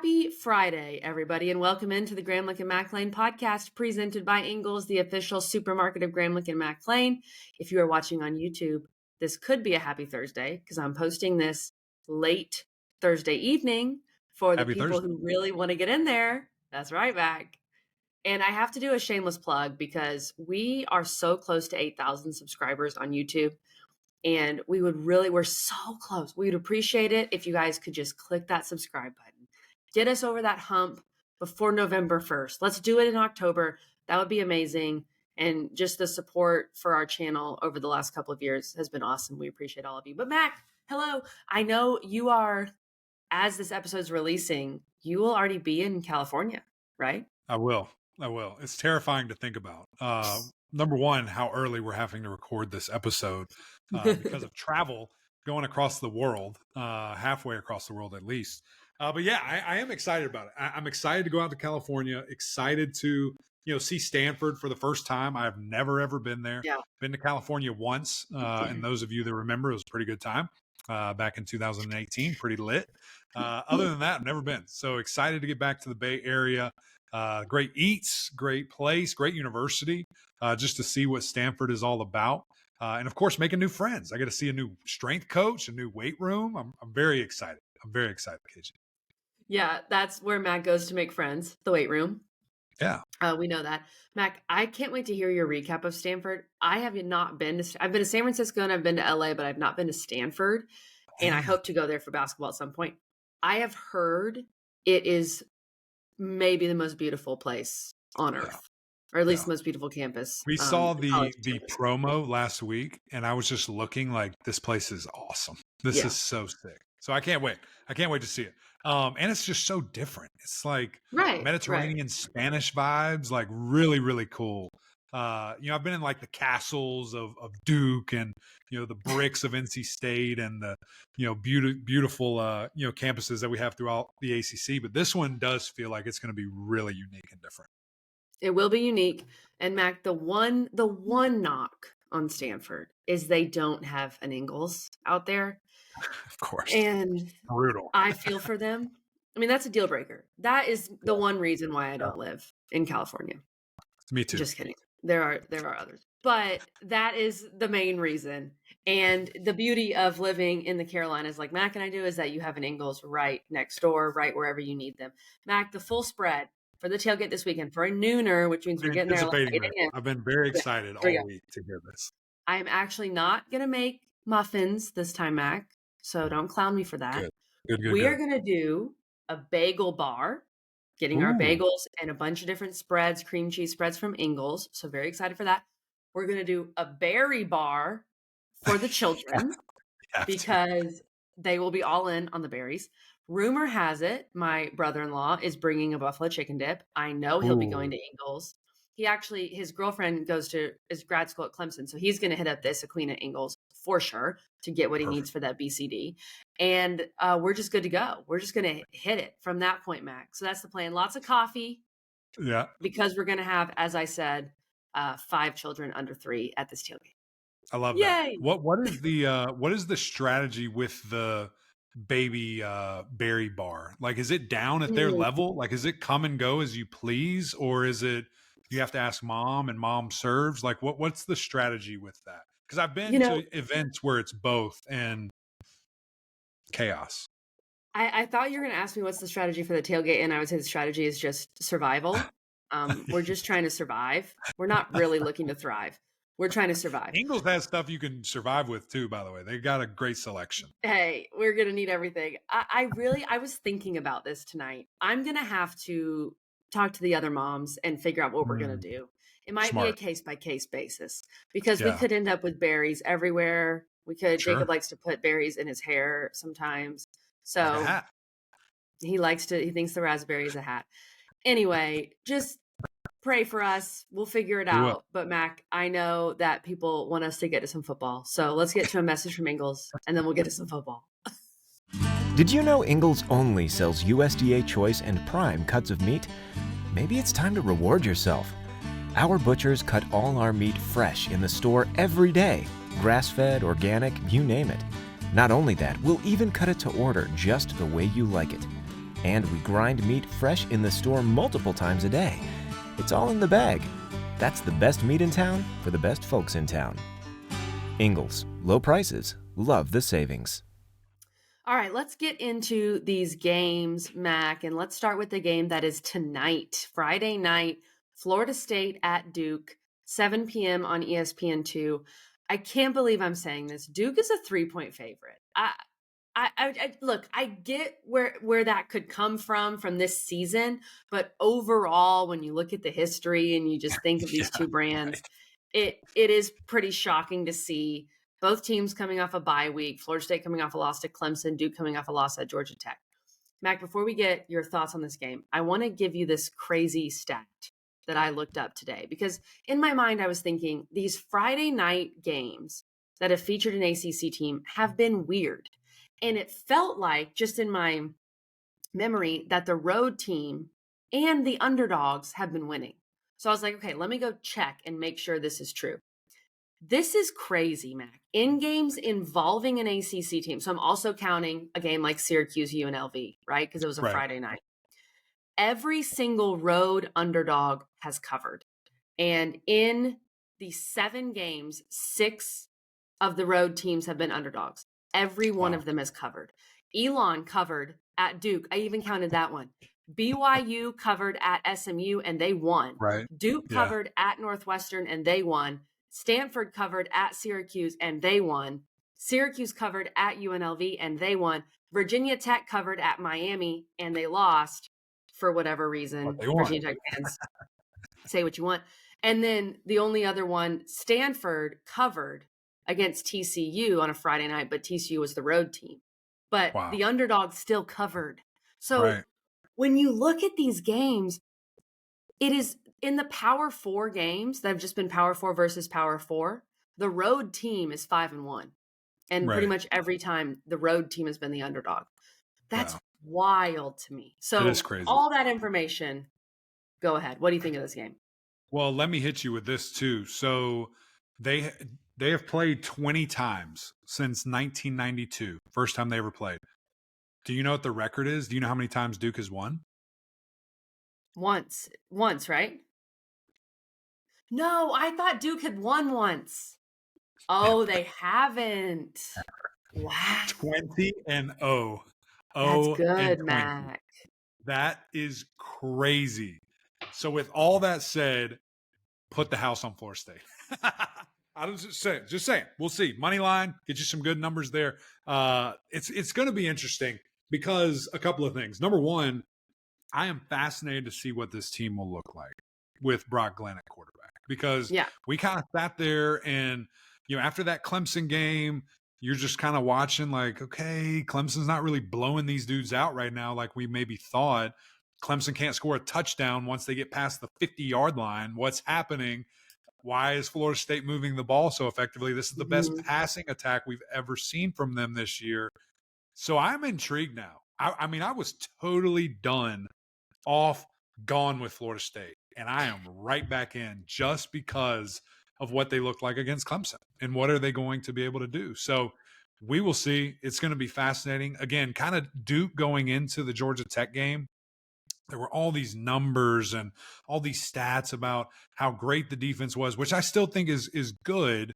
Happy Friday, everybody, and welcome into the Graham Lincoln Mac Lane podcast presented by Ingles, the official supermarket of Graham Lincoln Mac Lane. If you are watching on YouTube, this could be a happy Thursday because I'm posting this late Thursday evening for the people who really want to get in there. That's right, Mac. And I have to do a shameless plug because we are so close to 8,000 subscribers on YouTube. And we're so close. We would appreciate it if you guys could just click that subscribe button. Get us over that hump before November 1st. Let's do it in October. That would be amazing. And just the support for our channel over the last couple of years has been awesome. We appreciate all of you. But Mac, hello. I know you are, as this episode's releasing, you will already be in California, right? I will. It's terrifying to think about. Number one, how early we're having to record this episode because of travel going across the world, halfway across the world at least. But yeah, I am excited about it. I'm excited to go out to California, excited to, see Stanford for the first time. I've never, ever been there. Yeah. Been to California once. And those of you that remember, it was a pretty good time back in 2018, pretty lit. Other than that, I've never been. So excited to get back to the Bay Area. Great eats, great place, great university, just to see what Stanford is all about. And of course, making new friends. I get to see a new strength coach, a new weight room. I'm very excited. KJ. Yeah, that's where Mac goes to make friends, the weight room. Yeah. We know that. Mac, I can't wait to hear your recap of Stanford. I have not been to, I've been to San Francisco and I've been to LA, but I've not been to Stanford. And I hope to go there for basketball at some point. I have heard it is maybe the most beautiful place on earth, or at least the most beautiful campus. We saw the promo last week and I was just looking like, this place is awesome. This is so sick. So I can't wait. I can't wait to see it. And it's just so different. It's like Mediterranean Spanish vibes, like really, really cool. I've been in like the castles of Duke and, the bricks of NC State and the, beautiful, campuses that we have throughout the ACC. But this one does feel like it's going to be really unique and different. It will be unique. And Mac, the one knock on Stanford is they don't have an Ingles out there. Of course. And brutal. I feel for them. I mean, that's a deal breaker. That is the one reason why I don't live in California. Me too. Just kidding. There are others. But that is the main reason. And the beauty of living in the Carolinas like Mac and I do is that you have an Ingles right next door, right wherever you need them. Mac, the full spread for the tailgate this weekend for a nooner, which means we're getting there like 8 a.m. I've been very excited all week to hear this. I'm actually not going to make muffins this time, Mac. So don't clown me for that. Good. We are going to do a bagel bar, getting our bagels and a bunch of different spreads, cream cheese spreads from Ingles. So very excited for that. We're going to do a berry bar for the children because they will be all in on the berries. Rumor has it, my brother-in-law is bringing a buffalo chicken dip. I know he'll be going to Ingles. His girlfriend goes to his grad school at Clemson. So he's going to hit up this Aquina Ingles for sure to get what he needs for that BCD. And we're just good to go. We're just going to hit it from that point, Mac. So that's the plan. Lots of coffee. Yeah. Because we're going to have, as I said, 5 children under 3 at this tailgate. I love that. What is the strategy with the baby berry bar? Like, is it down at their level? Like, is it come and go as you please? Or is it, you have to ask mom and mom serves? Like what's the strategy with that? Because I've been to events where it's both and chaos. I thought you were going to ask me what's the strategy for the tailgate. And I would say the strategy is just survival. We're just trying to survive. We're not really looking to thrive. We're trying to survive. Ingles has stuff you can survive with too, by the way. They got a great selection. Hey, we're going to need everything. I was thinking about this tonight. I'm going to have to talk to the other moms and figure out what we're going to do. It might be a case by case basis because we could end up with berries everywhere. We could, Jacob likes to put berries in his hair sometimes. So he thinks the raspberry is a hat. Anyway, just pray for us. We'll figure it out. But Mac, I know that people want us to get to some football. So let's get to a message from Ingles and then we'll get to some football. Did you know Ingles only sells USDA Choice and Prime cuts of meat? Maybe it's time to reward yourself. Our butchers cut all our meat fresh in the store every day. Grass-fed, organic, you name it. Not only that, we'll even cut it to order just the way you like it. And we grind meat fresh in the store multiple times a day. It's all in the bag. That's the best meat in town for the best folks in town. Ingles, low prices, love the savings. All right, let's get into these games, Mac, and let's start with the game that is tonight, Friday night, Florida State at Duke, 7 p.m. on ESPN2. I can't believe I'm saying this. Duke is a 3-point favorite. Look, I get where that could come from this season, but overall, when you look at the history and you just think of these two brands, it is pretty shocking to see both teams coming off a bye week, Florida State coming off a loss to Clemson, Duke coming off a loss at Georgia Tech. Mac, before we get your thoughts on this game, I want to give you this crazy stat that I looked up today, because in my mind, I was thinking these Friday night games that have featured an ACC team have been weird. And it felt like, just in my memory, that the road team and the underdogs have been winning. So I was like, okay, let me go check and make sure this is true. This is crazy, Mac. In games involving an ACC team, so I'm also counting a game like Syracuse UNLV, right? Because it was a Friday night. Every single road underdog has covered. And in the 7 games, 6 of the road teams have been underdogs. Every one of them is covered. Elon covered at Duke. I even counted that one. BYU covered at SMU and they won. Right. Duke covered at Northwestern and they won. Stanford covered at Syracuse and they won. Syracuse covered at UNLV and they won. Virginia Tech covered at Miami and they lost for whatever reason. Virginia Tech fans, say what you want. And then the only other one, Stanford covered against TCU on a Friday night, but TCU was the road team. But the underdog still covered. So when you look at these games, it is in the Power 4 games that have just been Power 4 versus Power 4, the road team is 5-1. And pretty much every time the road team has been the underdog. That's wild to me. So it is crazy. All that information, go ahead. What do you think of this game? Well, let me hit you with this too. So they have played 20 times since 1992, first time they ever played. Do you know what the record is? Do you know how many times Duke has won? Once, right? No, I thought Duke had won once. Oh, they haven't. Wow. 20-0. That's good, Mac. That is crazy. So with all that said, put the house on Florida State. I was just saying, we'll see. Money line, get you some good numbers there. It's going to be interesting because a couple of things. Number one, I am fascinated to see what this team will look like with Brock Glenn at quarterback, because we kind of sat there and, after that Clemson game, you're just kind of watching like, okay, Clemson's not really blowing these dudes out right now like we maybe thought. Clemson can't score a touchdown once they get past the 50-yard line. What's happening? Why is Florida State moving the ball so effectively? This is the best passing attack we've ever seen from them this year. So I'm intrigued now. I mean, I was totally gone with Florida State, and I am right back in just because of what they look like against Clemson and what are they going to be able to do. So we will see. It's going to be fascinating. Again, kind of Duke going into the Georgia Tech game. There were all these numbers and all these stats about how great the defense was, which I still think is good,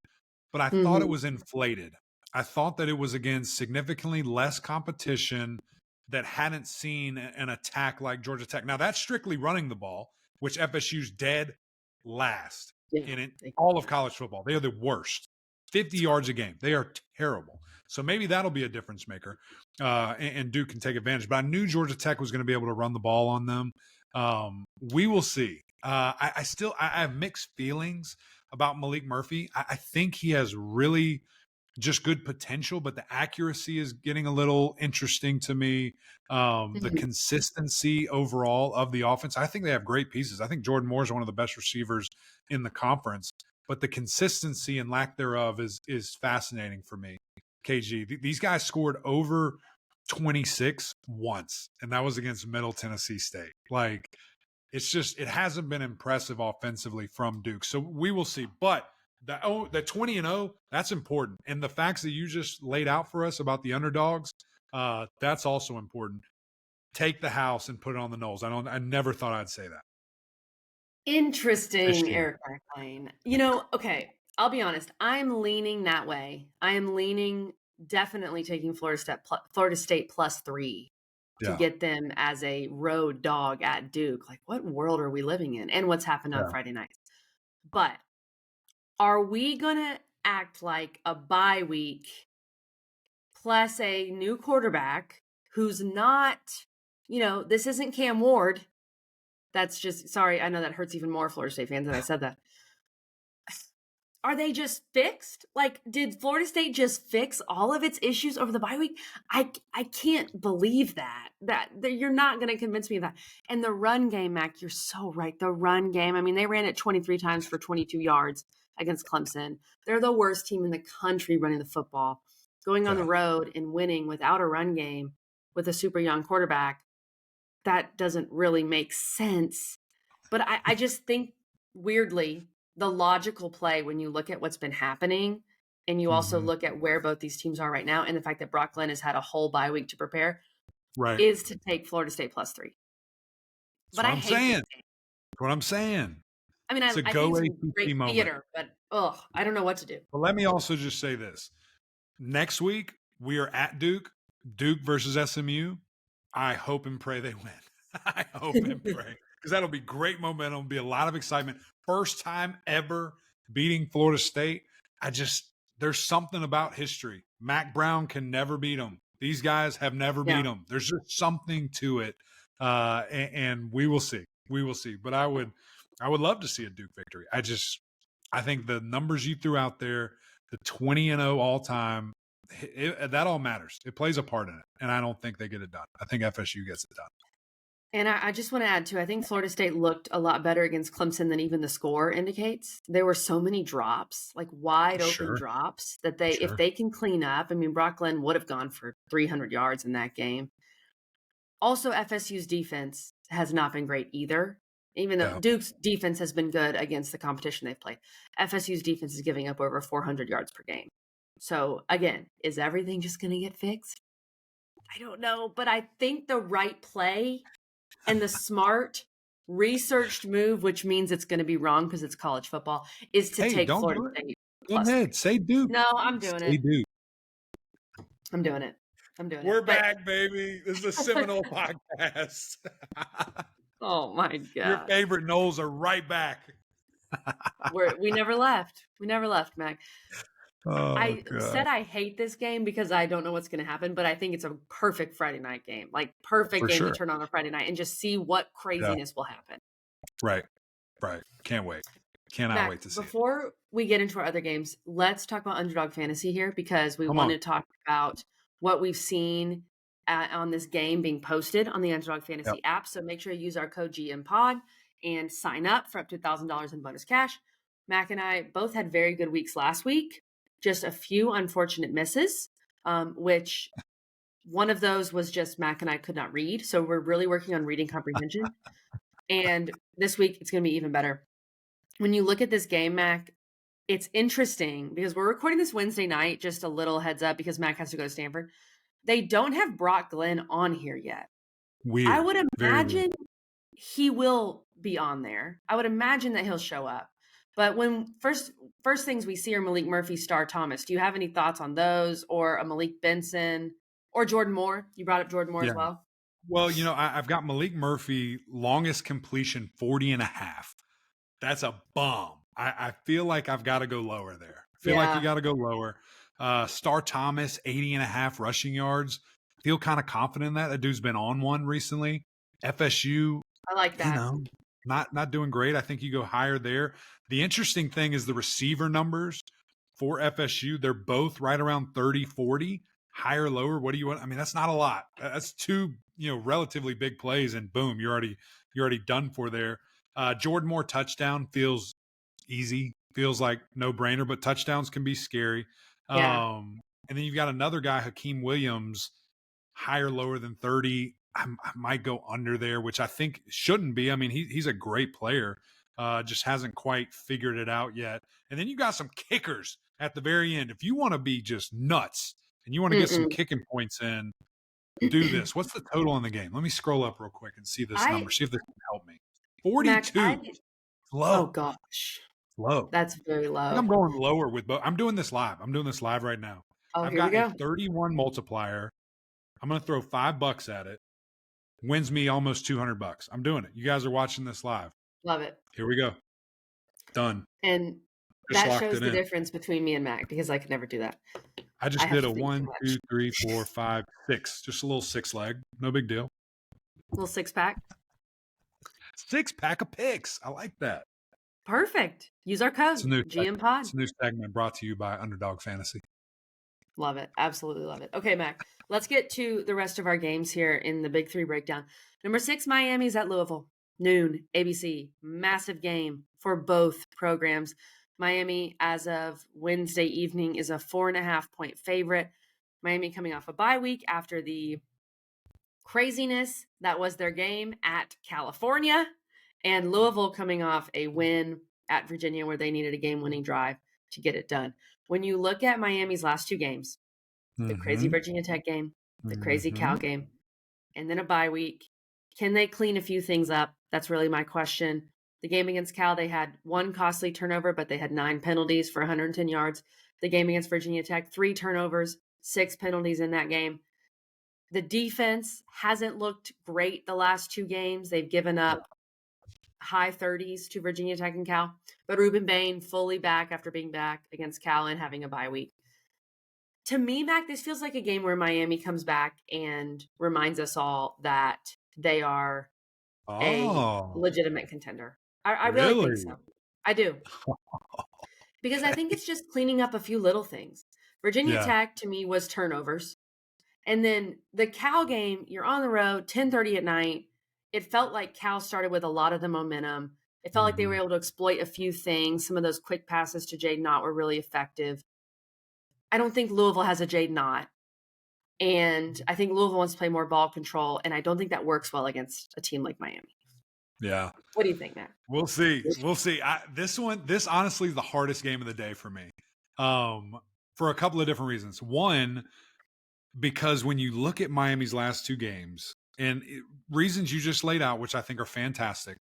but I thought it was inflated. I thought that it was against significantly less competition that hadn't seen an attack like Georgia Tech. Now, that's strictly running the ball, which FSU's dead last in all of college football. They are the worst. 50 yards a game. They are terrible. So maybe that'll be a difference maker, and Duke can take advantage. But I knew Georgia Tech was going to be able to run the ball on them. We will see. I have mixed feelings about Malik Murphy. I think he has really just good potential, but the accuracy is getting a little interesting to me. The consistency overall of the offense. I think they have great pieces. I think Jordan Moore is one of the best receivers in the conference, but the consistency and lack thereof is fascinating for me. KG, these guys scored over 26 once, and that was against Middle Tennessee State. Like, it hasn't been impressive offensively from Duke. So we will see. But the 20-0, that's important. And the facts that you just laid out for us about the underdogs, that's also important. take the house and put it on the Noles. I never thought I'd say that. Interesting, Eric McLean. Okay, I'll be honest. I'm leaning that way. I am leaning definitely taking Florida State +3 to get them as a road dog at Duke. Like, what world are we living in? And what's happened on Friday nights. But are we going to act like a bye week plus a new quarterback who's not, this isn't Cam Ward. That's just, sorry, I know that hurts even more Florida State fans that I said that. Are they just fixed? Like, did Florida State just fix all of its issues over the bye week? I can't believe that you're not going to convince me of that. And the run game, Mac, you're so right. The run game. I mean, they ran it 23 times for 22 yards against Clemson. They're the worst team in the country running the football. Going on the road and winning without a run game with a super young quarterback, that doesn't really make sense. But I just think, weirdly, the logical play when you look at what's been happening and you also look at where both these teams are right now and the fact that Brock Glenn has had a whole bye week to prepare is to take Florida State +3. But I hate That's what I'm saying. I mean, I think it's great theater, but I don't know what to do. But let me also just say this. Next week, we are at Duke versus SMU. I hope and pray they win. I hope and pray. Because that'll be great momentum. It'll be a lot of excitement. First time ever beating Florida State. There's something about history. Mac Brown can never beat them. These guys have never beat them. There's just something to it. And we will see. We will see. But I would love to see a Duke victory. I think the numbers you threw out there, the 20-0 all time, that all matters. It plays a part in it. And I don't think they get it done. I think FSU gets it done. And I just want to add, too, I think Florida State looked a lot better against Clemson than even the score indicates. There were so many drops, like wide open drops, that if they can clean up, I mean, Brock Glenn would have gone for 300 yards in that game. Also, FSU's defense has not been great either, even though Duke's defense has been good against the competition they've played. FSU's defense is giving up over 400 yards per game. So, again, is everything just going to get fixed? I don't know, but I think the right play and the smart, researched move, which means it's going to be wrong because it's college football, is to take Florida State. Go ahead. Say Duke. No, I'm doing it. Duke. I'm doing it. We're back, baby. This is a Seminole podcast. Oh, my God. Your favorite Noles are right back. We never left. We never left, Mac. I said I hate this game because I don't know what's going to happen, but I think it's a perfect Friday night game. Like, perfect game to turn on a Friday night and just see what craziness will happen. Right. Can't wait. Cannot wait to see. Before we get into our other games, let's talk about Underdog Fantasy here because we want to talk about what we've seen on this game being posted on the Underdog Fantasy app. So make sure you use our code GMPOD and sign up for up to $1,000 in bonus cash. Mac and I both had very good weeks last week. Just a few unfortunate misses, which one of those was just Mac and I could not read. So we're really working on reading comprehension. And this week, it's going to be even better. When you look at this game, Mac, it's interesting because we're recording this Wednesday night, just a little heads up because Mac has to go to Stanford. They don't have Brock Glenn on here yet. Weird. I would imagine he will be on there. I would imagine that he'll show up. But when first things we see are Malik Murphy, Star Thomas. Do you have any thoughts on those, or a Malik Benson, or Jordan Moore? You brought up Jordan Moore as well. Well, I've got Malik Murphy, longest completion 40.5. That's a bomb. I feel like I've got to go lower there. I feel like you got to go lower. Star Thomas, 80.5 rushing yards. Feel kind of confident in that. That dude's been on one recently. FSU. I like that. Not doing great. I think you go higher there. The interesting thing is the receiver numbers for FSU. They're both right around 30, 40. Higher, lower. What do you want? I mean, that's not a lot. That's two, relatively big plays, and boom, you're already done for there. Jordan Moore touchdown feels easy. Feels like no brainer, but touchdowns can be scary. Yeah. And then you've got another guy, Hakeem Williams, higher, lower than 30. I might go under there, which I think shouldn't be. I mean, he's a great player, just hasn't quite figured it out yet. And then you got some kickers at the very end. If you want to be just nuts and you want to get some kicking points in, do this. What's the total in the game? Let me scroll up real quick and see this number. See if this can help me. 42. Mac, low. Oh gosh. Low. That's very low. I'm going lower with both. I'm doing this live. Right now. Oh, I've got a 31 multiplier. I'm going to throw $5 at it. Wins me almost $200. I'm doing it. You guys are watching this live. Love it. Here we go. Done. And that shows the difference between me and Mac, because I could never do that. I just did a 1, 2, 3, 4, 5, 6. Just a little 6-leg. No big deal. Little 6-pack. 6-pack of picks. I like that. Perfect. Use our code, GM Pod. It's a new segment brought to you by Underdog Fantasy. Love it. Absolutely love it. Okay, Mac, let's get to the rest of our games here in the Big 3 breakdown. Number 6, Miami's at Louisville. Noon, ABC. Massive game for both programs. Miami, as of Wednesday evening, is a 4.5-point favorite. Miami coming off a bye week after the craziness that was their game at California, and Louisville coming off a win at Virginia where they needed a game-winning drive to get it done. When you look at Miami's last 2 games, the crazy Virginia Tech game, the crazy Cal game, and then a bye week, can they clean a few things up? That's really my question. The game against Cal, they had 1 costly turnover, but they had 9 penalties for 110 yards. The game against Virginia Tech, 3 turnovers, 6 penalties in that game. The defense hasn't looked great the last 2 games. They've given up high 30s to Virginia Tech and Cal. But Ruben Bain fully back after being back against Cal and having a bye week. To me, Mac, this feels like a game where Miami comes back and reminds us all that they are a legitimate contender. I really think so. I do. Because I think it's just cleaning up a few little things. Virginia Tech, to me, was turnovers. And then the Cal game, you're on the road, 10:30 at night. It felt like Cal started with a lot of the momentum. It felt like they were able to exploit a few things. Some of those quick passes to Jade Knott were really effective. I don't think Louisville has a Jade Knott. And I think Louisville wants to play more ball control. And I don't think that works well against a team like Miami. Yeah. What do you think, Matt? We'll see. This honestly is the hardest game of the day for me. For a couple of different reasons. One, because when you look at Miami's last 2 games, and reasons you just laid out, which I think are fantastic,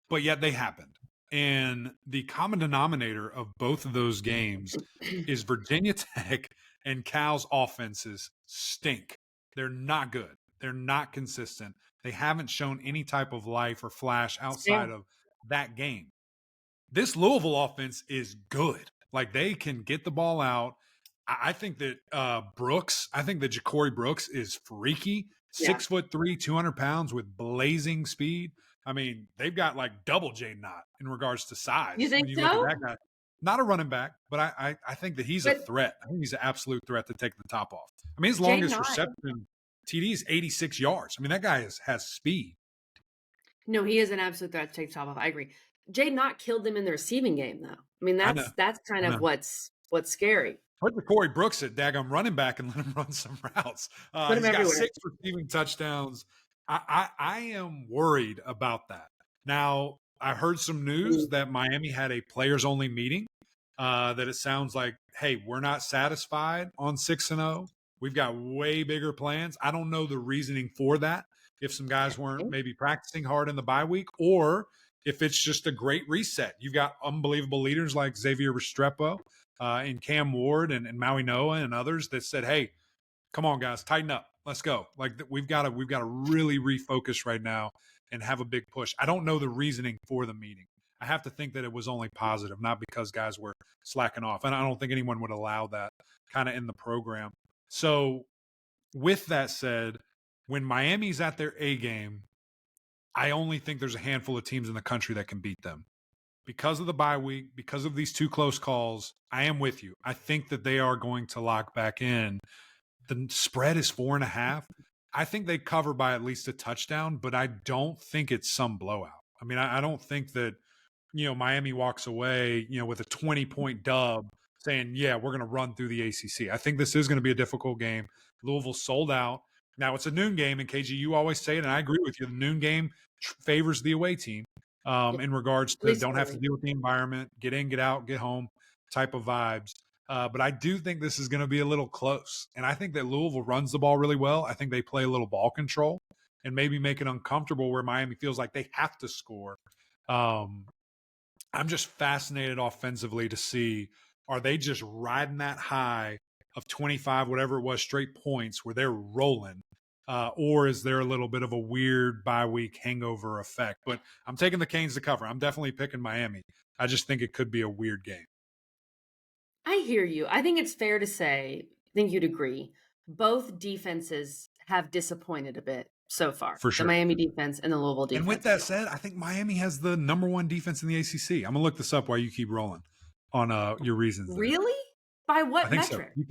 but yet they happened. And the common denominator of both of those games is Virginia Tech and Cal's offenses stink. They're not good. They're not consistent. They haven't shown any type of life or flash outside of that game. This Louisville offense is good. Like, they can get the ball out. I think that Ja'Cory Brooks is freaky. 6'3", 200 pounds with blazing speed. I mean, they've got like double Jade Knott in regards to size. You think so? Look at that guy. Not a running back, but I think that he's a threat. I think he's an absolute threat to take the top off. I mean, his longest reception TD is 86 yards. I mean, that guy has speed. No, he is an absolute threat to take the top off. I agree. Jade Knott killed them in the receiving game, though. I mean, that's kind of what's scary. Put Ja'Cory Brooks at daggum running back and let him run some routes. He's got 6 receiving touchdowns. I am worried about that. Now, I heard some news that Miami had a players-only meeting, that it sounds like, hey, we're not satisfied on 6-0. We've got way bigger plans. I don't know the reasoning for that, if some guys weren't maybe practicing hard in the bye week, or if it's just a great reset. You've got unbelievable leaders like Xavier Restrepo, and Cam Ward and Maui Noah and others that said, hey, come on, guys, tighten up. Let's go. Like, we've got to really refocus right now and have a big push. I don't know the reasoning for the meeting. I have to think that it was only positive, not because guys were slacking off. And I don't think anyone would allow that kind of in the program. So with that said, when Miami's at their A game, I only think there's a handful of teams in the country that can beat them. Because of the bye week, because of these 2 close calls, I am with you. I think that they are going to lock back in. The spread is 4.5. I think they cover by at least a touchdown, but I don't think it's some blowout. I mean, I don't think that, Miami walks away, with a 20-point dub saying, yeah, we're going to run through the ACC. I think this is going to be a difficult game. Louisville sold out. Now, it's a noon game, and KG, you always say it, and I agree with you. The noon game favors the away team. In regards to don't have to deal with the environment, get in, get out, get home type of vibes. But I do think this is going to be a little close. And I think that Louisville runs the ball really well. I think they play a little ball control and maybe make it uncomfortable where Miami feels like they have to score. I'm just fascinated offensively to see, are they just riding that high of 25, whatever it was, straight points where they're rolling? Or is there a little bit of a weird bye-week hangover effect? But I'm taking the Canes to cover. I'm definitely picking Miami. I just think it could be a weird game. I hear you. I think it's fair to say, I think you'd agree, both defenses have disappointed a bit so far. For sure. The Miami defense and the Louisville defense. And with that said, I think Miami has the number one defense in the ACC. I'm going to look this up while you keep rolling on your reasons. There. Really? By what I think metric? So. You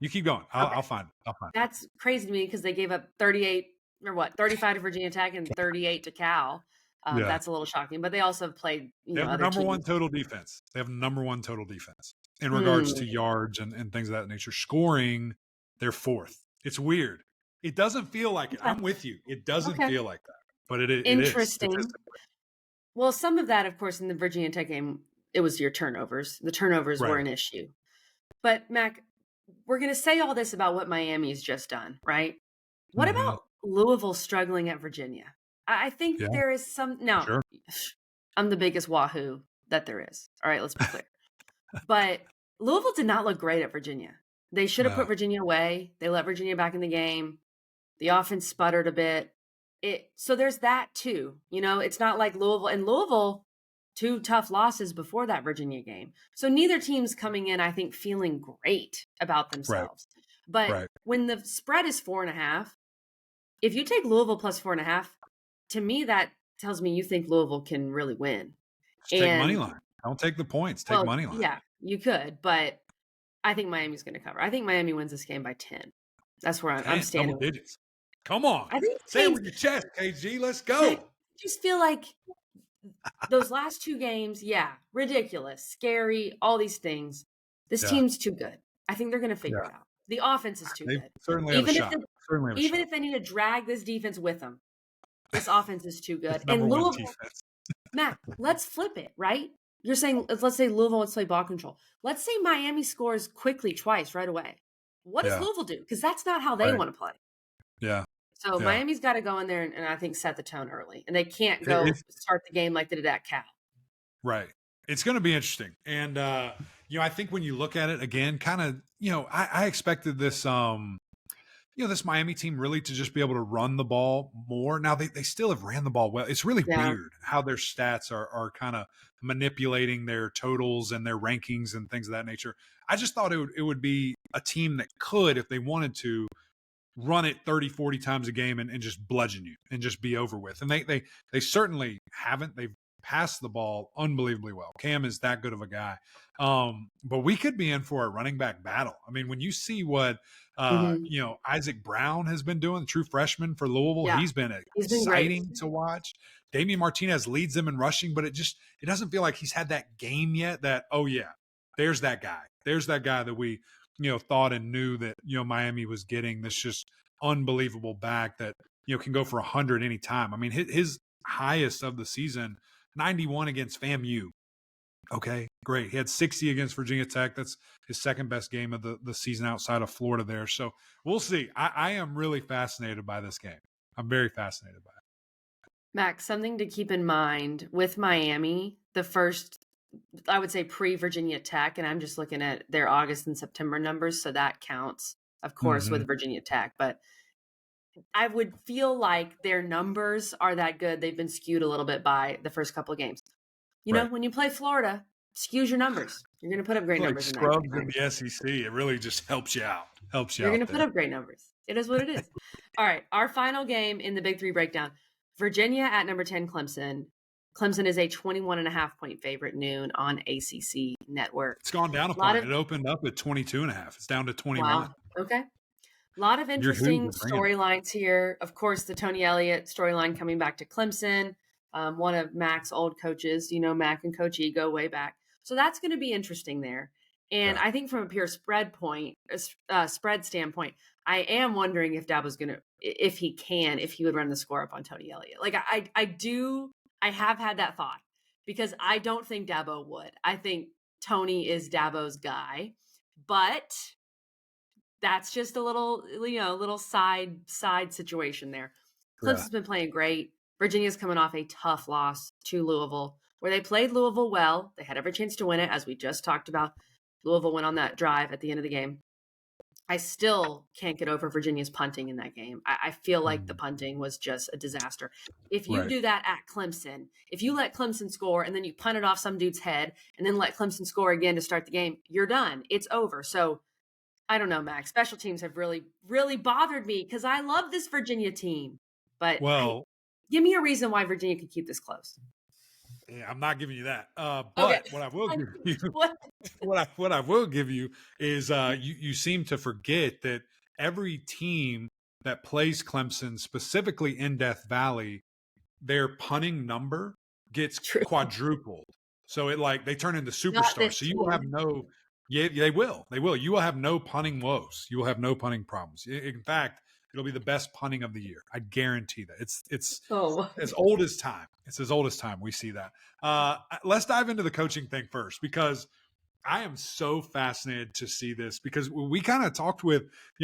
keep going. I'll find it. That's crazy to me because they gave up 35 to Virginia Tech and 38 to Cal. That's a little shocking. But they also have played, they have number one total defense. They have number one total defense in regards to yards and things of that nature. Scoring, they're fourth. It's weird. It doesn't feel like it. I'm with you. It doesn't feel like that. But it is. Interesting. Well, some of that, of course, in the Virginia Tech game, it was your turnovers. The turnovers were an issue. But, Mac, we're going to say all this about what Miami's just done, right? What about Louisville struggling at Virginia? I think there is some – now, I'm the biggest wahoo that there is. All right, let's be clear. But Louisville did not look great at Virginia. They should have put Virginia away. They let Virginia back in the game. The offense sputtered a bit. So there's that too. You know, it's not like Louisville. And Louisville, 2 tough losses before that Virginia game. So neither team's coming in, I think, feeling great about themselves. But when the spread is 4.5, if you take Louisville plus 4.5, to me, that tells me you think Louisville can really win. Just take money line. Don't take the points. Take money line. Yeah, you could. But I think Miami's going to cover. I think Miami wins this game by 10. That's where I'm standing. Double digits. Come on. I think say it with your chest, KG. Let's go. I just feel like those last 2 games, ridiculous, scary, all these things. This team's too good. I think they're going to figure it out. The offense is too good. Certainly have a shot. Even if they need to drag this defense with them, this offense is too good. And Louisville, Matt, let's flip it, right? You're saying, let's say Louisville wants to play ball control. Let's say Miami scores quickly twice right away. What does Louisville do? Because that's not how they want to play. Yeah. So Miami's got to go in there and I think set the tone early. And they can't go start the game like they did at Cal. Right. It's going to be interesting. And, I think when you look at it again, kind of, I expected this, this Miami team really to just be able to run the ball more. Now they still have ran the ball well. It's really weird how their stats are kind of manipulating their totals and their rankings and things of that nature. I just thought it would be a team that could, if they wanted to, run it 30, 40 times a game and just bludgeon you and just be over with. And they certainly haven't. They've passed the ball unbelievably well. Cam is that good of a guy. But we could be in for a running back battle. I mean, when you see what Isaac Brown has been doing, the true freshman for Louisville, he's been exciting to watch. Damian Martinez leads them in rushing, but it doesn't feel like he's had that game yet that, there's that guy. There's that guy that we thought and knew that, Miami was getting this just unbelievable back that, can go for 100 anytime. I mean, his highest of the season, 91 against FAMU. Okay, great. He had 60 against Virginia Tech. That's his second best game of the season outside of Florida there. So we'll see. I am really fascinated by this game. I'm very fascinated by it. Max, something to keep in mind with Miami, the first, I would say pre-Virginia Tech, and I'm just looking at their August and September numbers, so that counts, of course, with Virginia Tech. But I would feel like their numbers are that good. They've been skewed a little bit by the first couple of games. You know, when you play Florida, skews your numbers. You're going to put up great numbers. Like scrubs in the SEC, it really just helps you out. You're going to put up great numbers. It is what it is. All right, our final game in the Big Three breakdown. Virginia at number 10, Clemson. Clemson is a 21.5-point favorite noon on ACC Network. It's gone down a point. It opened up at 22.5. It's down to 21. Wow. Okay. A lot of interesting storylines here. Of course, the Tony Elliott storyline coming back to Clemson. One of Mac's old coaches, Mac and Coach E go way back. So that's going to be interesting there. And I think from a pure spread standpoint, I am wondering if Dabo's going to, if he would run the score up on Tony Elliott. Like I have had that thought because I don't think Dabo would. I think Tony is Dabo's guy, but that's just a little side situation there. Clemson's been playing great. Virginia's coming off a tough loss to Louisville, where they played Louisville well. They had every chance to win it, as we just talked about. Louisville went on that drive at the end of the game. I still can't get over Virginia's punting in that game. I feel like the punting was just a disaster. If you do that at Clemson, if you let Clemson score and then you punt it off some dude's head and then let Clemson score again to start the game, you're done. It's over. So I don't know, Max. Special teams have really, really bothered me because I love this Virginia team. But give me a reason why Virginia could keep this close. Yeah, I'm not giving you that. But what I will give you, what I will give you is you seem to forget that every team that plays Clemson, specifically in Death Valley, their punting number gets quadrupled. So they turn into superstars. So you will have they will. You will have no punting woes. You will have no punting problems. In fact, it'll be the best punting of the year. I guarantee that. It's as old as time. It's as old as time. We see that. Let's dive into the coaching thing first, because I am so fascinated to see this, because we kind of talked with,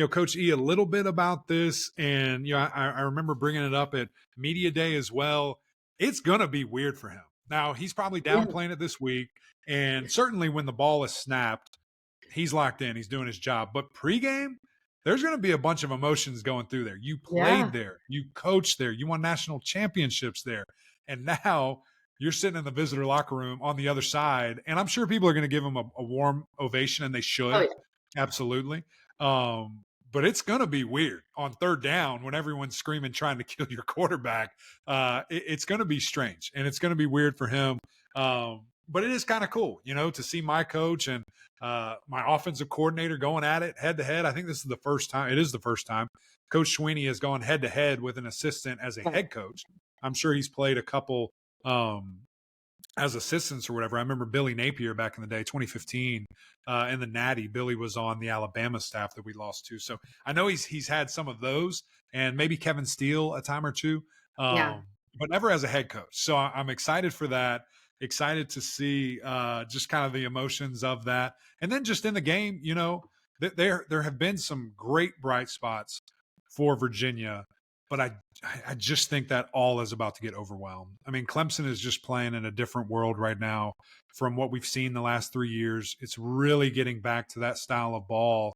Coach E a little bit about this. And, I remember bringing it up at Media Day as well. It's going to be weird for him. Now, he's probably downplaying it this week. And certainly when the ball is snapped, he's locked in. He's doing his job. But pregame, there's going to be a bunch of emotions going through there. You played there. You coached there. You won national championships there. And now you're sitting in the visitor locker room on the other side. And I'm sure people are going to give him a warm ovation, and they should. Oh, yeah. Absolutely. But it's going to be weird on third down when everyone's screaming, trying to kill your quarterback. It's going to be strange, and it's going to be weird for him. But it is kind of cool, to see my coach and my offensive coordinator going at it head to head. I think this is the first time. It is the first time Coach Sweeney has gone head to head with an assistant as a head coach. I'm sure he's played a couple as assistants or whatever. I remember Billy Napier back in the day, 2015, in the Natty. Billy was on the Alabama staff that we lost to. So I know he's had some of those, and maybe Kevin Steele a time or two, but never as a head coach. So I'm excited for that. Excited to see just kind of the emotions of that. And then just in the game, there have been some great bright spots for Virginia, but I just think that all is about to get overwhelmed. I mean, Clemson is just playing in a different world right now from what we've seen the last 3 years. It's really getting back to that style of ball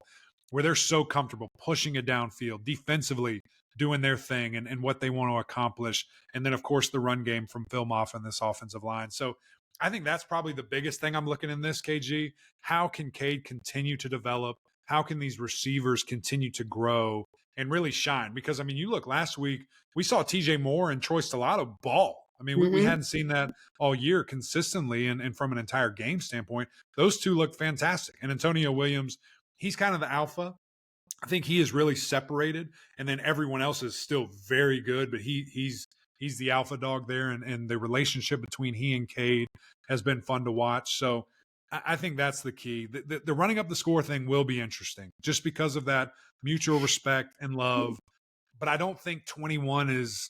where they're so comfortable pushing it downfield, defensively doing their thing and what they want to accomplish. And then, of course, the run game from Phil Moff and this offensive line. So I think that's probably the biggest thing I'm looking in this, KG. How can Cade continue to develop? How can these receivers continue to grow and really shine? Because, I mean, you look last week, we saw TJ Moore and Troy Stellato ball. I mean, we hadn't seen that all year consistently. And from an entire game standpoint, those two look fantastic. And Antonio Williams, he's kind of the alpha. I think he is really separated, and then everyone else is still very good, but he's the alpha dog there, and the relationship between he and Cade has been fun to watch. So I think that's the key. The running up the score thing will be interesting just because of that mutual respect and love, but I don't think 21 is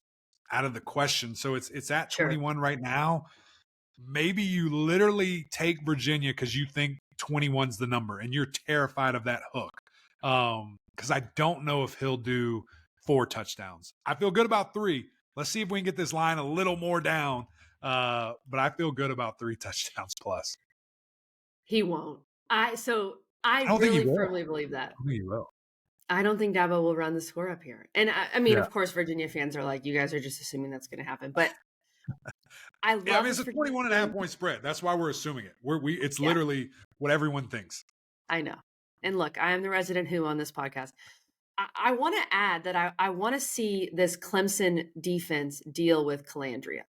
out of the question. So it's at 21 right now. Maybe you literally take Virginia because you think 21's the number, and you're terrified of that hook. Because I don't know if he'll do 4 touchdowns. I feel good about 3. Let's see if we can get this line a little more down. But I feel good about 3 touchdowns plus. He won't. I really firmly believe that. I think he will. I don't think Dabo will run the score up here. And I mean, of course, Virginia fans are like, you guys are just assuming that's going to happen. But I love it's a 21.5 point spread. That's why we're assuming it. It's literally what everyone thinks. I know. And look, I am the resident who on this podcast. I want to add that I want to see this Clemson defense deal with Calandria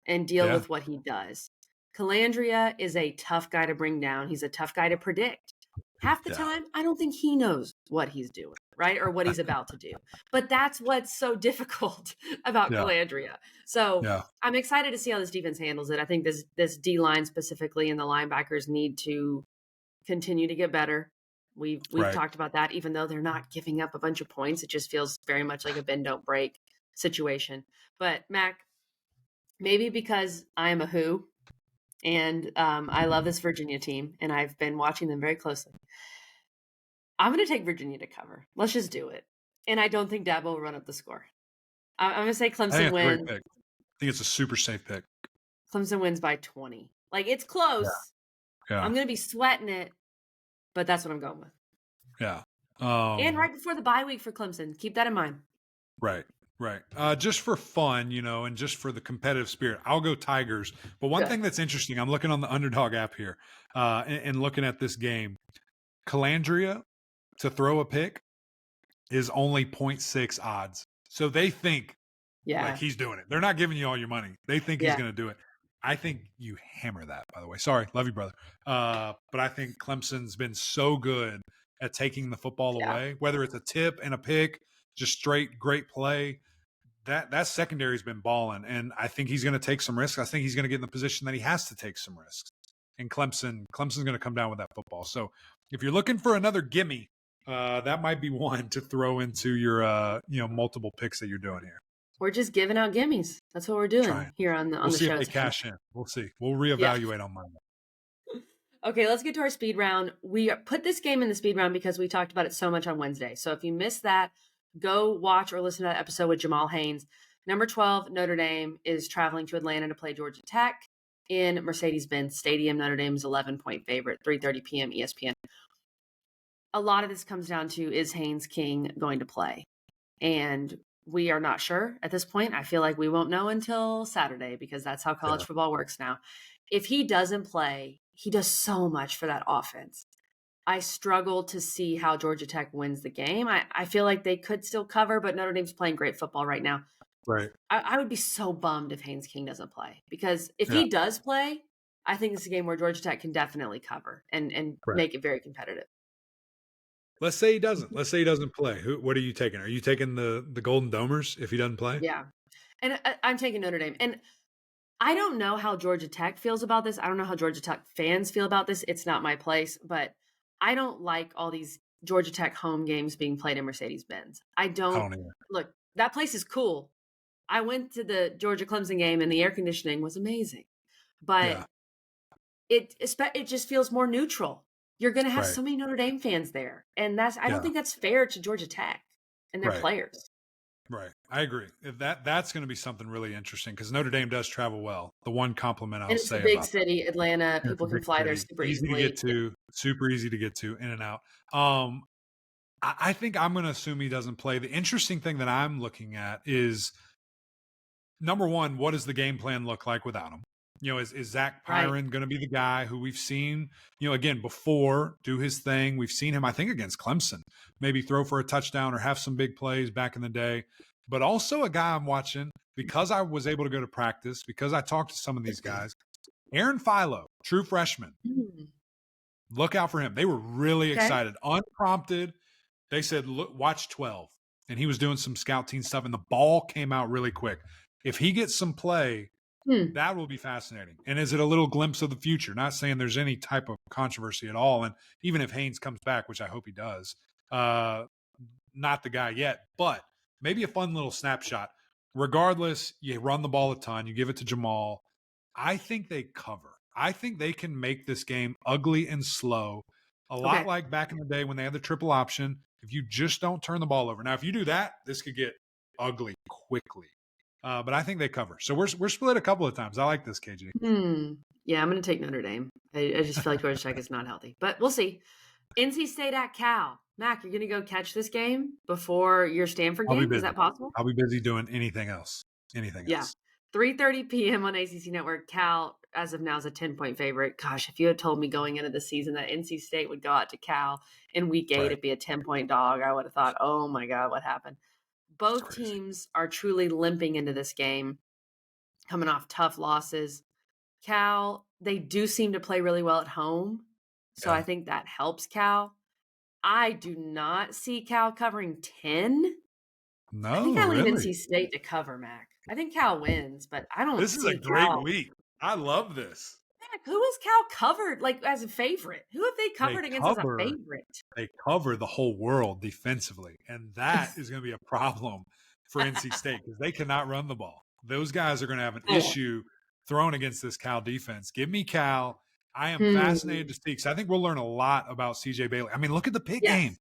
and deal with what he does. Calandria is a tough guy to bring down. He's a tough guy to predict. Half the time, I don't think he knows what he's doing, right? Or what he's about to do. But that's what's so difficult about Calandria. So I'm excited to see how this defense handles it. I think this D-line specifically and the linebackers need to continue to get better. We've talked about that, even though they're not giving up a bunch of points. It just feels very much like a bend, don't break situation. But Mac, maybe because I am a Who and I love this Virginia team and I've been watching them very closely. I'm going to take Virginia to cover. Let's just do it. And I don't think Dabo will run up the score. I'm going to say Clemson wins. A great pick. I think it's a super safe pick. Clemson wins by 20. Like, it's close. Yeah. I'm going to be sweating it, but that's what I'm going with. Yeah. And right before the bye week for Clemson. Keep that in mind. Right. Just for fun, and just for the competitive spirit, I'll go Tigers. But one thing that's interesting, I'm looking on the Underdog app here and looking at this game. Calandria to throw a pick is only 0.6 odds. So they think like he's doing it. They're not giving you all your money. They think he's going to do it. I think you hammer that, by the way. Sorry. Love you, brother. But I think Clemson's been so good at taking the football away, whether it's a tip and a pick, just straight great play. That secondary's been balling, and I think he's going to take some risks. I think he's going to get in the position that he has to take some risks. And Clemson's going to come down with that football. So if you're looking for another gimme, that might be one to throw into your multiple picks that you're doing here. We're just giving out gimmies. That's what we're doing here on the show. We'll see if they cash in. We'll see. We'll reevaluate on Monday. Okay, let's get to our speed round. We put this game in the speed round because we talked about it so much on Wednesday. So if you missed that, go watch or listen to that episode with Jamal Haynes. Number 12, Notre Dame is traveling to Atlanta to play Georgia Tech in Mercedes Benz Stadium. Notre Dame is 11-point favorite, 3:30 p.m. ESPN. A lot of this comes down to, is Haynes King going to play? And we are not sure at this point. I feel like we won't know until Saturday because that's how college football works now. If he doesn't play, he does so much for that offense. I struggle to see how Georgia Tech wins the game. I feel like they could still cover, but Notre Dame's playing great football right now. Right. I would be so bummed if Haynes King doesn't play, because if he does play, I think it's a game where Georgia Tech can definitely cover and make it very competitive. Let's say he doesn't. Let's say he doesn't play. What are you taking? Are you taking the Golden Domers if he doesn't play? Yeah. And I'm taking Notre Dame. And I don't know how Georgia Tech feels about this. I don't know how Georgia Tech fans feel about this. It's not my place, but I don't like all these Georgia Tech home games being played in Mercedes Benz. I don't look, that place is cool. I went to the Georgia Clemson game and the air conditioning was amazing, but it just feels more neutral. You're going to have so many Notre Dame fans there. And I don't think that's fair to Georgia Tech and their players. Right. I agree. That's going to be something really interesting because Notre Dame does travel well. The one compliment I'll say about it's a big city, Atlanta. People can fly there super easily. Super easy to get to, in and out. I think I'm going to assume he doesn't play. The interesting thing that I'm looking at is, number one, what does the game plan look like without him? Is Zach Pyron going to be the guy who we've seen, again, before do his thing? We've seen him, I think, against Clemson, maybe throw for a touchdown or have some big plays back in the day. But also a guy I'm watching because I was able to go to practice, because I talked to some of these guys. Aaron Philo, true freshman. Look out for him. They were really excited. Unprompted. They said, look, watch 12. And he was doing some scout team stuff, and the ball came out really quick. If he gets some play, that will be fascinating. And is it a little glimpse of the future? Not saying there's any type of controversy at all. And even if Haynes comes back, which I hope he does, not the guy yet, but maybe a fun little snapshot. Regardless, you run the ball a ton, you give it to Jamal. I think they cover. I think they can make this game ugly and slow, a lot like back in the day when they had the triple option. If you just don't turn the ball over. Now, if you do that, this could get ugly quickly. But I think they cover. So we're split a couple of times. I like this, KG. Yeah, I'm going to take Notre Dame. I just feel like Georgia Tech is not healthy. But we'll see. NC State at Cal. Mac, you're going to go catch this game before your Stanford game? Is that possible? I'll be busy doing anything else. Yeah. 3:30 p.m. on ACC Network. Cal, as of now, is a 10-point favorite. Gosh, if you had told me going into the season that NC State would go out to Cal in week 8 and be a 10-point dog, I would have thought, oh my God, what happened? Both teams are truly limping into this game, coming off tough losses. Cal, they do seem to play really well at home, so I think that helps Cal. I do not see Cal covering 10. No, I think I leave NC State to cover, Mac. I think Cal wins, but I don't. This is a great week. I love this. Mac, who has Cal covered as a favorite? Who have they covered against as a favorite? They cover the whole world defensively, and that is going to be a problem for NC State because they cannot run the ball. Those guys are going to have an issue thrown against this Cal defense. Give me Cal. I am fascinated to see because I think we'll learn a lot about CJ Bailey. I mean, look at the Pitt game.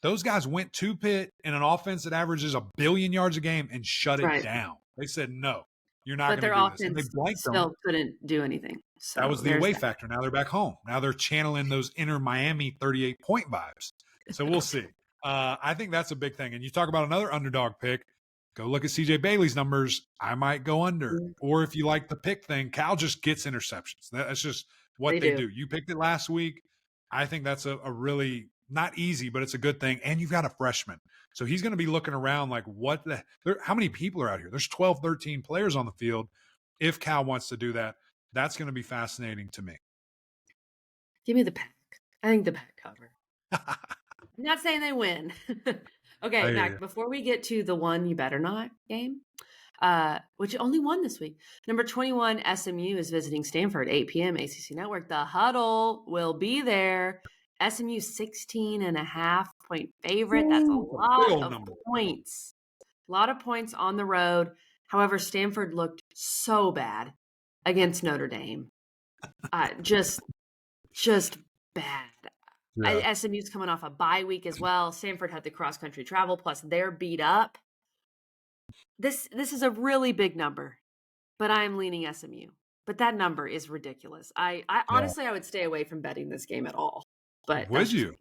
Those guys went to Pitt in an offense that averages 1 billion yards a game and shut it down. They said, no, you're not going to do this. And they blanked them. Still couldn't do anything. So that was the away factor. Now they're back home. Now they're channeling those inner Miami 38-point vibes. So we'll see. I think that's a big thing. And you talk about another underdog pick. Go look at CJ Bailey's numbers. I might go under. Or if you like the pick thing, Cal just gets interceptions. That's just what they do. You picked it last week. I think that's a really not easy, but it's a good thing. And you've got a freshman. So he's going to be looking around like, how many people are out here? There's 12, 13 players on the field. If Cal wants to do that, that's going to be fascinating to me. Give me the pack. I think the pack cover. I'm not saying they win. Okay, Mac, before we get to the one you better not game, which only won this week. Number 21, SMU is visiting Stanford, 8 p.m. ACC Network. The Huddle will be there. SMU 16.5-point favorite. That's a lot of points. A lot of points on the road. However, Stanford looked so bad against Notre Dame. Just bad. Yeah. SMU's coming off a bye week as well. Stanford had the cross-country travel, plus they're beat up. This is a really big number, but I'm leaning SMU. But that number is ridiculous. I honestly, I would stay away from betting this game at all. But would you?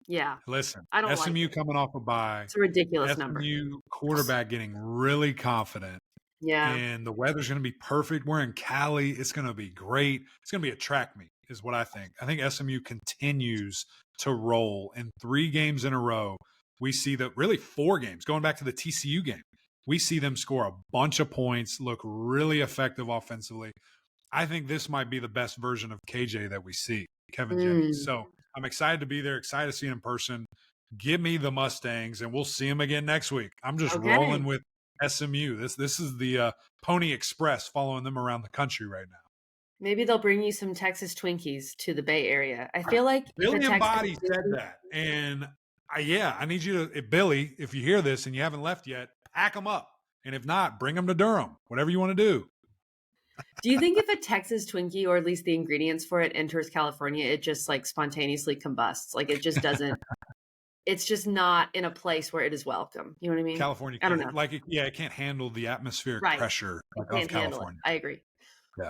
Yeah. Listen, I don't SMU like coming off a bye. It's a ridiculous number. SMU quarterback getting really confident. Yeah. And the weather's going to be perfect. We're in Cali. It's going to be great. It's going to be a track meet is what I think. I think SMU continues to roll in 3 games in a row. We see that really 4 games, going back to the TCU game. We see them score a bunch of points, look really effective offensively. I think this might be the best version of KJ that we see, Kevin Jennings. So I'm excited to be there, excited to see him in person. Give me the Mustangs, and we'll see him again next week. I'm just rolling with SMU. This is the Pony Express following them around the country right now. Maybe they'll bring you some Texas Twinkies to the Bay Area. I feel like Billy and Body said that. And I need you to, Billy, if you hear this and you haven't left yet, pack them up. And if not, bring them to Durham, whatever you want to do. Do you think if a Texas Twinkie, or at least the ingredients for it, enters California, it just like spontaneously combusts? Like it just doesn't, it's just not in a place where it is welcome. You know what I mean? California, I don't know. Like, it can't handle the atmospheric pressure of California. I agree.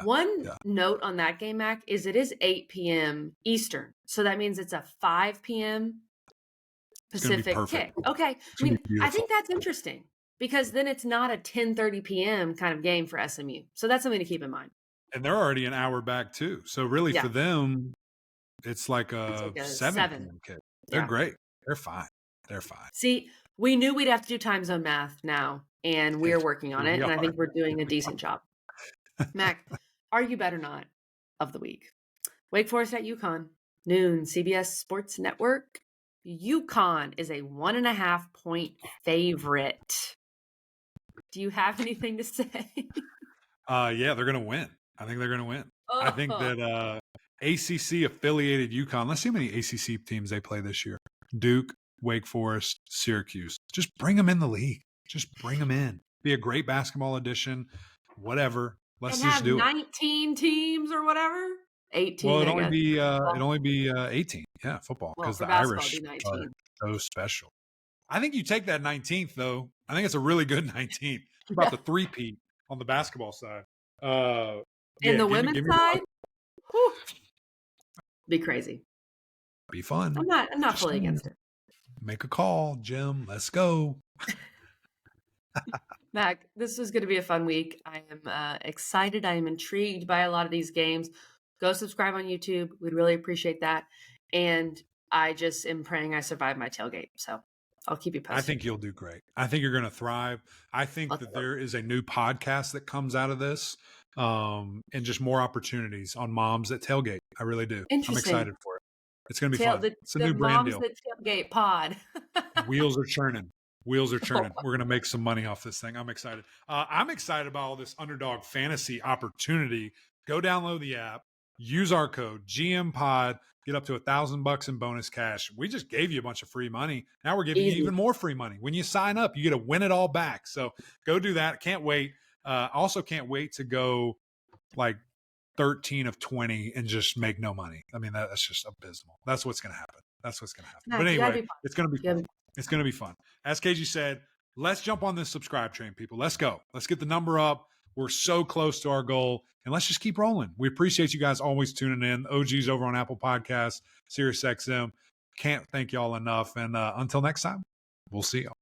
One note on that game, Mac, is it is 8 p.m. Eastern. So that means it's a 5 p.m. Pacific kick. Okay. I think that's interesting because then it's not a 10:30 p.m. kind of game for SMU. So that's something to keep in mind. And they're already an hour back too. So really for them, it's like a 7 p.m. kick. They're great. They're fine. They're fine. See, we knew we'd have to do time zone math now, and we're working on it. And I think we're doing a decent job. Mac, argue better not of the week. Wake Forest at Yukon, noon, CBS Sports Network. Yukon is a 1.5-point favorite. Do you have anything to say? Yeah, they're going to win. I think they're going to win. I think that ACC affiliated Yukon, let's see how many ACC teams they play this year. Duke, Wake Forest, Syracuse. Just bring them in the league. Just bring them in. Be a great basketball addition, whatever. Let's just do 19 teams or whatever. 18. Well, it'd only be 18. Yeah, football because the Irish are so special. I think you take that 19th though. I think it's a really good 19th. It's about the 3-peat on the basketball side. In the women's side, be crazy. Be fun. I'm not fully against it. Make a call, Jim. Let's go. Mac, this is going to be a fun week. I am excited. I am intrigued by a lot of these games. Go subscribe on YouTube. We'd really appreciate that. And I just am praying I survive my tailgate. So I'll keep you posted. I think you'll do great. I think you're going to thrive. I think that there is a new podcast that comes out of this and just more opportunities on moms that tailgate. I really do. I'm excited for it. It's going to be fun. It's a new brand deal. The tailgate pod. Wheels are churning. Wheels are churning. We're going to make some money off this thing. I'm excited. I'm excited about all this Underdog fantasy opportunity. Go download the app. Use our code GMPOD. Get up to $1,000 in bonus cash. We just gave you a bunch of free money. Now we're giving you even more free money. When you sign up, you get to win it all back. So go do that. Can't wait. Also can't wait to go 13 of 20 and just make no money. I mean, that's just abysmal. That's what's going to happen. No, but anyway, it's going to be fun. It's going to be fun. As KG said, let's jump on this subscribe train, people. Let's go. Let's get the number up. We're so close to our goal, and let's just keep rolling. We appreciate you guys always tuning in. OGs over on Apple Podcasts, SiriusXM. Can't thank y'all enough. And until next time, we'll see y'all.